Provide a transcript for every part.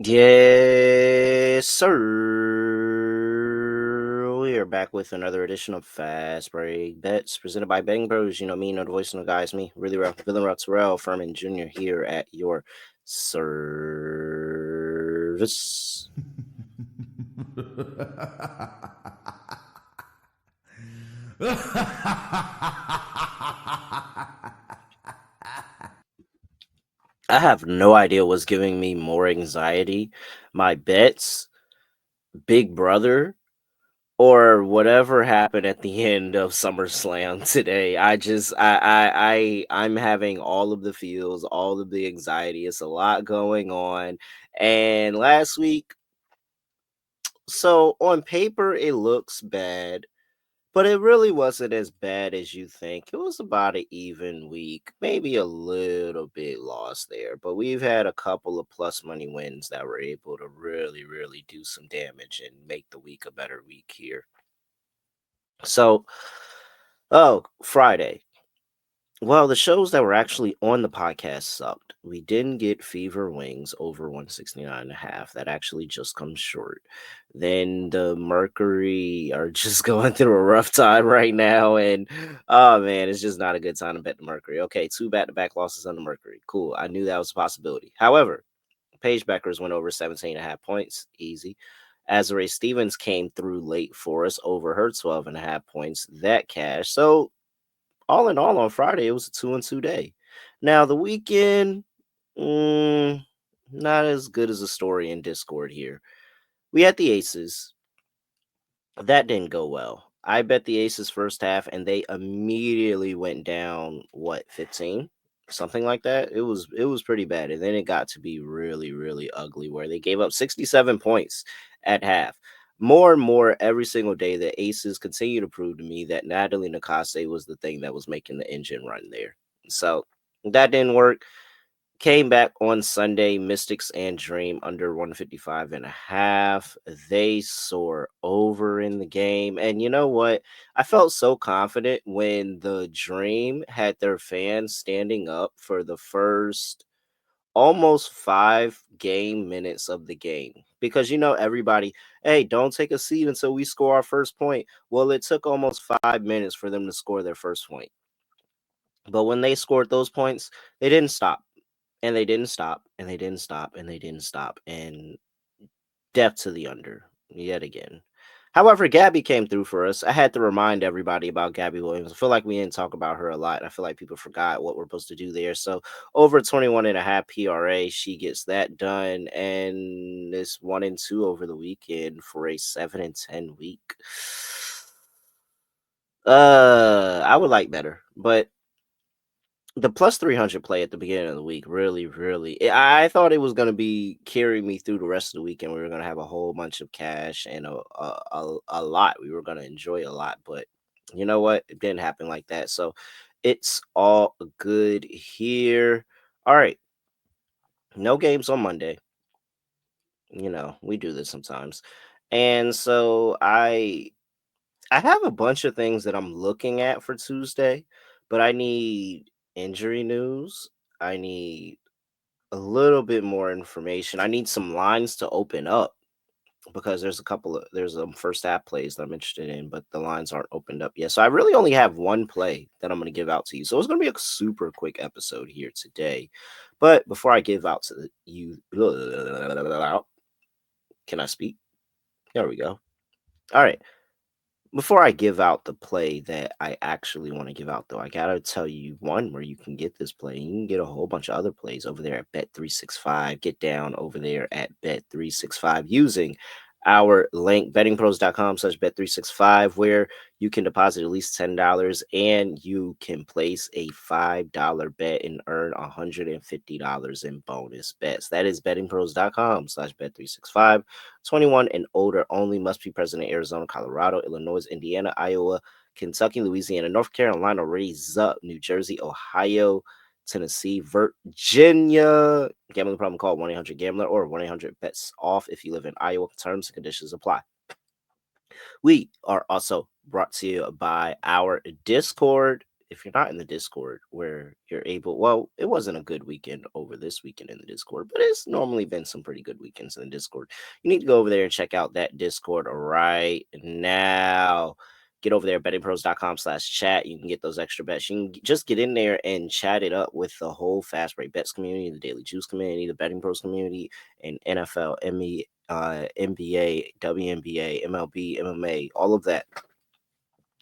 Yes, sir. We are back with another edition of Fast Break Bets presented by BettingPros. You know me, know the voice, know the guys, me, really real, villain Terrell Furman Jr. here at your service. I have no idea what's giving me more anxiety. My bets, Big Brother, or whatever happened at the end of SummerSlam today. I'm having all of the feels, all of the anxiety. It's a lot going on. And last week, so on paper it looks bad, but it really wasn't as bad as you think. It was about an even week, maybe a little bit lost there, but we've had a couple of plus money wins that were able to really do some damage and make the week a better week here. So, Friday. Well, the shows that were actually on the podcast sucked. We didn't get Fever Wings over 169.5. That actually just comes short. Then the Mercury are just going through a rough time right now. And oh man, it's just not a good time to bet the Mercury. Okay, 2 back-to-back losses on the Mercury. Cool. I knew that was a possibility. However, Paige Beckers went over 17.5 points. Easy. Azare Stevens came through late for us over her 12.5 points. That cash. So all in all, on Friday, it was a 2-2 day. Now, the weekend, mm, not as good as a story in Discord here. We had the Aces. That didn't go well. I bet the Aces first half, and they immediately went down, 15? Something like that. It was pretty bad. And then it got to be really ugly where they gave up 67 points at half. More and more every single day, the Aces continue to prove to me that Natalie Nakase was the thing that was making the engine run there. So that didn't work. Came back on Sunday, Mystics and Dream under 155.5. They soar over in the game. And you know what? I felt so confident when the Dream had their fans standing up for the first almost 5 minutes of the game. Because everybody, hey, don't take a seat until we score our first point. Well, it took almost 5 minutes for them to score their first point. But when they scored those points, they didn't stop, and they didn't stop, and they didn't stop, and they didn't stop, and death to the under yet again. However, Gabby came through for us. I had to remind everybody about Gabby Williams. I feel like we didn't talk about her a lot. I feel like people forgot what we're supposed to do there. So over 21.5 PRA, she gets that done, and it's 1-2 over the weekend for a 7-10 week. I would like better, but the plus 300 play at the beginning of the week really I thought it was going to be carrying me through the rest of the week, and we were going to have a whole bunch of cash and a lot we were going to enjoy a lot, but you know what, it didn't happen like that. So it's all good here. All right, no games on Monday. We do this sometimes. And so I have a bunch of things that I'm looking at for Tuesday, but I need injury news. I need a little bit more information. I need some lines to open up because there's first half plays that I'm interested in, but the lines aren't opened up yet. So I really only have one play that I'm going to give out to you. So it's going to be a super quick episode here today. But before I give out to you, can I speak? There we go. All right. Before I give out the play that I actually want to give out, though, I gotta tell you one where you can get this play. You can get a whole bunch of other plays over there at Bet365. Get down over there at Bet365 using our link, bettingpros.com/bet365, where you can deposit at least $10 and you can place a $5 bet and earn $150 in bonus bets. That is bettingpros.com/bet365. 21 and older only, must be present in Arizona, Colorado, Illinois, Indiana, Iowa, Kentucky, Louisiana, North Carolina, raise up, New Jersey, Ohio, Tennessee, Virginia. Gambling problem, call 1-800-GAMBLER or 1-800-BETS-OFF if you live in Iowa. Terms and conditions apply. We are also brought to you by our Discord. if you're not in the Discord where you're able, well, it wasn't a good weekend over this weekend in the Discord, but it's normally been some pretty good weekends in the Discord. You need to go over there and check out that Discord right now. Get over there, bettingpros.com/chat. You can get those extra bets. You can just get in there and chat it up with the whole Fast Break Bets community, the Daily Juice community, the Betting Pros community, and NFL, NBA, WNBA, MLB, MMA, all of that.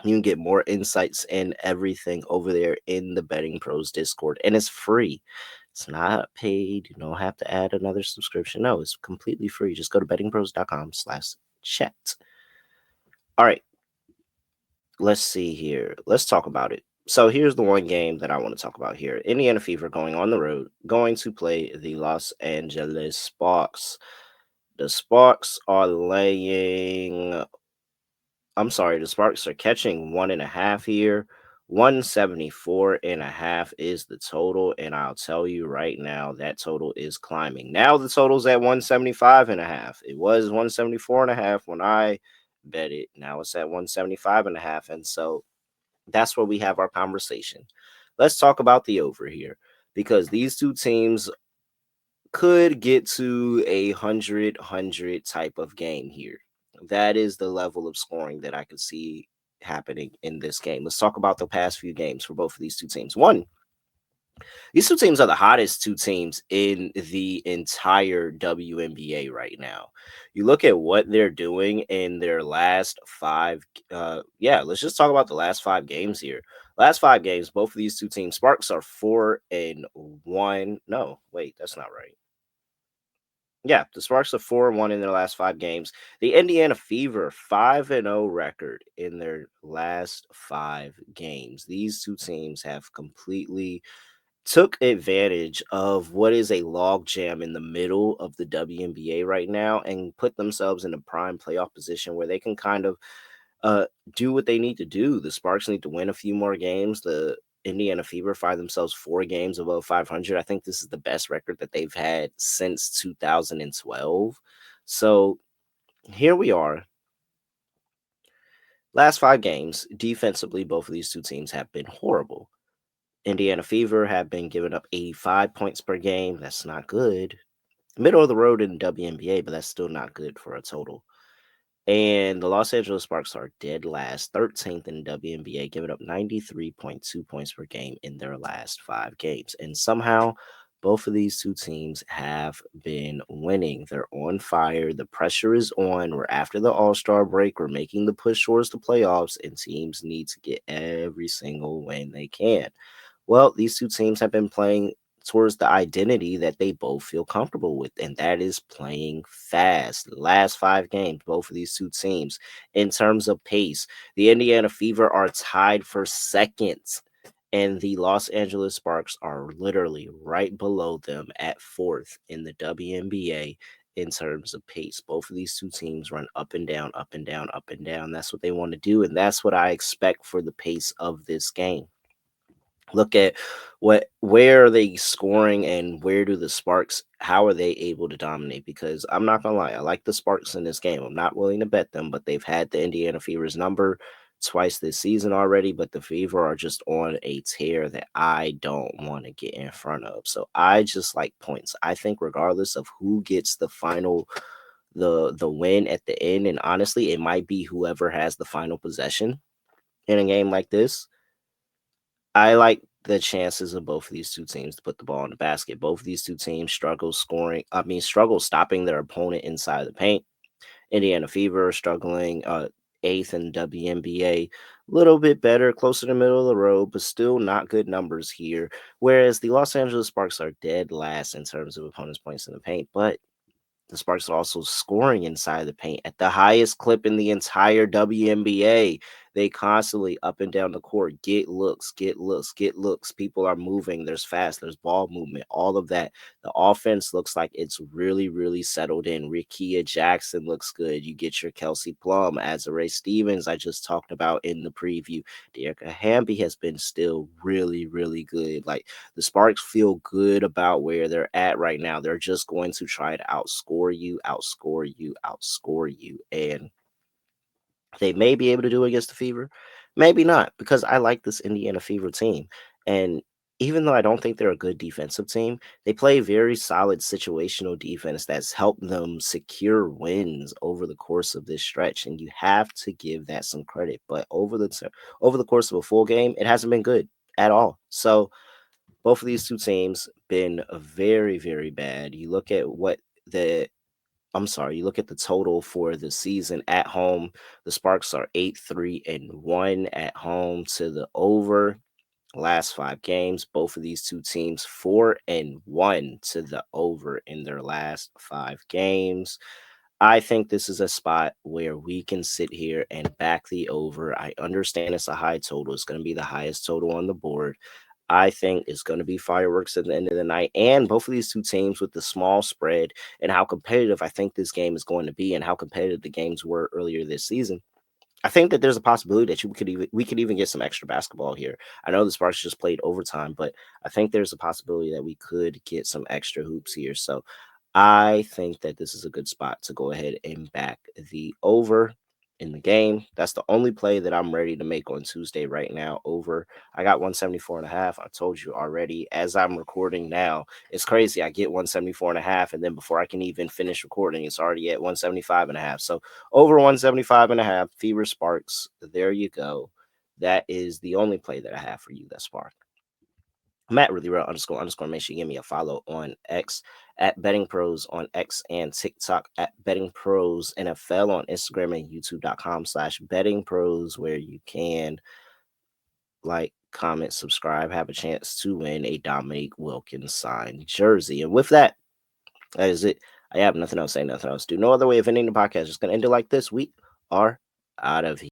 You can get more insights and everything over there in the Betting Pros Discord, and it's free. It's not paid. You don't have to add another subscription. No, it's completely free. Just go to bettingpros.com/chat. All right, let's see here. Let's talk about it. So here's the one game that I want to talk about here. Indiana Fever going on the road, going to play the Los Angeles Sparks. The Sparks are laying the Sparks are catching 1.5 here. 174.5 is the total. And I'll tell you right now, that total is climbing. Now the total's at 175.5. It was 174.5 when I bet it. Now it's at 175.5. And so that's where we have our conversation. Let's talk about the over here because these two teams could get to a 100 type of game here. That is the level of scoring that I could see happening in this game. Let's talk about the past few games for both of these two teams. One, these two teams are the hottest two teams in the entire WNBA right now. You look at what they're doing in their last five. Let's just talk about the last 5 games here. Last 5 games, both of these two teams, Sparks are 4-1. No, wait, that's not right. Yeah, the Sparks are 4-1 in their last 5 games. The Indiana Fever 5-0 record in their last 5 games. These two teams have completely took advantage of what is a logjam in the middle of the WNBA right now and put themselves in a prime playoff position where they can kind of uh, do what they need to do. The Sparks need to win a few more games. The Indiana Fever find themselves 4 games above 500. I think this is the best record that they've had since 2012. So here we are. Last 5 games, defensively, both of these two teams have been horrible. Indiana Fever have been giving up 85 points per game. That's not good. Middle of the road in the WNBA, but that's still not good for a total. And the Los Angeles Sparks are dead last, 13th in WNBA, giving up 93.2 points per game in their last 5 games. And somehow, both of these two teams have been winning. They're on fire. The pressure is on. We're after the All-Star break. We're making the push towards the playoffs, and teams need to get every single win they can. Well, these two teams have been playing towards the identity that they both feel comfortable with, and that is playing fast. The last 5 games, both of these two teams, in terms of pace, the Indiana Fever are tied for second, and the Los Angeles Sparks are literally right below them at fourth in the WNBA in terms of pace. Both of these two teams run up and down, up and down, up and down. That's what they want to do, and that's what I expect for the pace of this game. Look at where are they scoring and where do the Sparks, how are they able to dominate? Because I'm not gonna lie, I like the Sparks in this game. I'm not willing to bet them, but they've had the Indiana Fever's number twice this season already. But the Fever are just on a tear that I don't want to get in front of. So I just like points. I think regardless of who gets the final the win at the end, and honestly, it might be whoever has the final possession in a game like this. I like the chances of both of these two teams to put the ball in the basket. Both of these two teams struggle stopping their opponent inside the paint. Indiana Fever struggling eighth in WNBA, a little bit better, closer to the middle of the road, but still not good numbers here. Whereas the Los Angeles Sparks are dead last in terms of opponents' points in the paint, but the Sparks are also scoring inside the paint at the highest clip in the entire WNBA. They constantly up and down the court get looks, get looks, get looks. People are moving. There's fast. There's ball movement. All of that. The offense looks like it's really, really settled in. Rikia Jackson looks good. You get your Kelsey Plum, Azare Stevens. I just talked about in the preview. Dearica Hamby has been still really, really good. Like the Sparks feel good about where they're at right now. They're just going to try to outscore you, outscore you, outscore you. And they may be able to do it against the Fever. Maybe not, because I like this Indiana Fever team. And even though I don't think they're a good defensive team, they play very solid situational defense that's helped them secure wins over the course of this stretch. And you have to give that some credit. But over the course of a full game, it hasn't been good at all. So both of these two teams been very, very bad. The you look at the total for the season at home. The Sparks are 8-3-1 at home to the over. Last 5 games, both of these two teams 4-1 to the over in their last 5 games. I think this is a spot where we can sit here and back the over. I understand it's a high total. It's going to be the highest total on the board. I think it's going to be fireworks at the end of the night. And both of these two teams with the small spread and how competitive I think this game is going to be and how competitive the games were earlier this season. I think that there's a possibility that we could even get some extra basketball here. I know the Sparks just played overtime, but I think there's a possibility that we could get some extra hoops here. So I think that this is a good spot to go ahead and back the over in the game. That's the only play that I'm ready to make on Tuesday right now. Over. I got 174.5. I told you already as I'm recording now. It's crazy. I get 174.5, and then before I can even finish recording, it's already at 175.5. So over 175.5. Fever Sparks. There you go. That is the only play that I have for you that's spark. Matt really real underscore. Make sure you give me a follow on X at BettingPros on X and TikTok at BettingPros NFL on Instagram and YouTube.com/BettingPros, where you can like, comment, subscribe, have a chance to win a Dominique Wilkins signed jersey. And with that, that is it. I have nothing else to say, nothing else to do. No other way of ending the podcast. Just gonna end it like this. We are out of here.